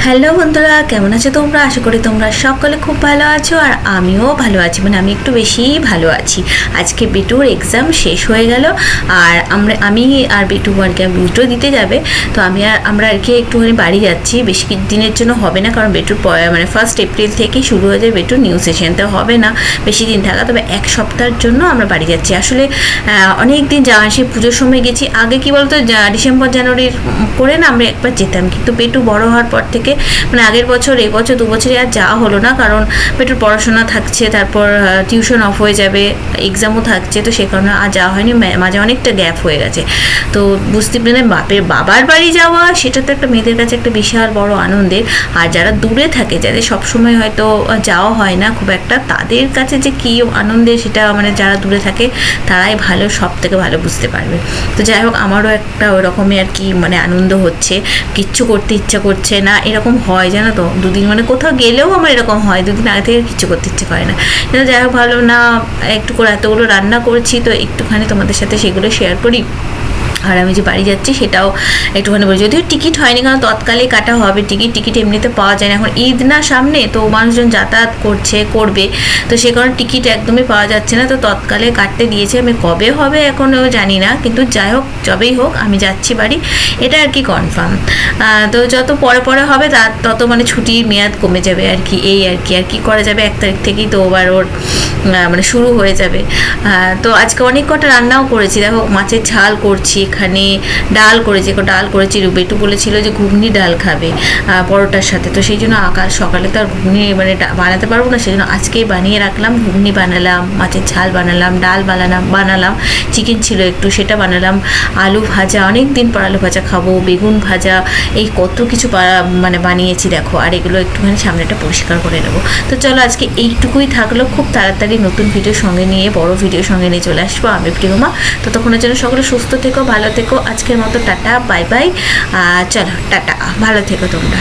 Hello বন্ধুরা, কেমন আছো তোমরা? আশা করি তোমরা সকলে খুব ভালো আছো, আর আমিও ভালো আছি, মানে আমি একটু বেশিই ভালো আছি। আজকে বিটুর এক্সাম শেষ হয়ে গেল, আর আমি আর বিটু আর কি বিটু দিতে যাবে, তো আমরা আর কি একটুখানি বাড়ি যাচ্ছি। বেশি দিনের জন্য হবে না, কারণ বিটুর মানে 1 এপ্রিল থেকেই শুরু হয়ে যায় বিটুর নিউ সেশন, তো হবে না বেশি দিন থাকা, তবে 1 সপ্তাহের জন্য আমরা বাড়ি যাচ্ছি। আসলে অনেক দিন যাওয়া, সেই পুজোর সময় গেছি। আগে কি বলতো, ডিসেম্বর জানুয়ারির করে না আমরা একবার যেতাম, কিন্তু বিটু বড় হওয়ার পর থেকে মানে আগের বছর, এবছর 2 বছরে আর যাওয়া হলো না, কারণ পেটুর পড়াশোনা থাকছে, তারপর টিউশন অফ হয়ে যাবে, এক্সামও থাকছে, তো সে কারণে আর যাওয়া হয়নি। মাঝে অনেকটা গ্যাপ হয়ে গেছে। তো বুঝতে পারে বাবার বাড়ি যাওয়া, সেটা তো একটা মেয়েদের কাছে একটা বিশাল বড় আনন্দের। আর যারা দূরে থাকে, যাদের সবসময় হয়তো যাওয়া হয় না খুব একটা, তাদের কাছে যে কী আনন্দের, সেটা মানে যারা দূরে থাকে তারাই সব থেকে ভালো বুঝতে পারবে। তো যাই হোক, আমারও একটা ওই রকমই আর কি মানে আনন্দ হচ্ছে, কিচ্ছু করতে ইচ্ছা করছে না, এরকম হয় জানো তো। দুদিন মানে কোথাও গেলেও আমার এরকম হয়, দুদিন আগে থেকে কিছু করতে ইচ্ছে করে না। কিন্তু যাই হোক, ভালো না, একটু করে এতগুলো রান্না করছি, তো একটুখানি তোমাদের সাথে সেগুলো শেয়ার করি। আর আমি যে বাড়ি যাচ্ছি সেটাও একটুখানি বলি, যদিও টিকিট হয়নি, কারণ তৎকালে কাটা হবে টিকিট এমনিতে পাওয়া যায় না, এখন ঈদ না সামনে, তো মানুষজন যাতায়াত করবে, তো সে কারণে টিকিট একদমই পাওয়া যাচ্ছে না, তো তৎকালে কাটতে দিয়েছে। আমি কবে হবে এখনও জানি না, কিন্তু যাই হোক, যবেই হোক আমি যাচ্ছি বাড়ি, এটা আর কি কনফার্ম। তো যত পরে হবে তত মানে ছুটির মেয়াদ কমে যাবে আর কি, এই আর কি করা যাবে। 1 তারিখ থেকেই তো আবার ওর মানে শুরু হয়ে যাবে। তো আজকে অনেক কটা রান্নাও করেছি, দেখো মাছের ঝাল করছি, এখানে ডাল করেছি। বেটু বলেছিল যে ঘুগনি ডাল খাবে পরোটার সাথে, তো সেই জন্য সকালে তো আর ঘুগনি মানে বানাতে পারবো না, সেই জন্য আজকেই বানিয়ে রাখলাম। ঘুগনি বানালাম, মাছের ঝাল বানালাম, ডাল বানালাম, চিকেন ছিল একটু, সেটা বানালাম, আলু ভাজা, অনেক দিন পর আলু ভাজা খাবো, বেগুন ভাজা, এই কত কিছু মানে বানিয়েছি দেখো। আর এগুলো একটুখানি সামনেটা পরিষ্কার করে নেবো। তো চলো, আজকে এইটুকুই থাকলো। খুব তাড়াতাড়ি নতুন ভিডিও সঙ্গে নিয়ে, বড় ভিডিও সঙ্গে নিয়ে চলে আসবো আমি, প্রিয়মা। ততক্ষণের জন্য সকলে সুস্থ থেকো, ভালো থেকো। আজকের মতো টাটা, বাই বাই। চলো টাটা, ভালো থেকো তোমরা।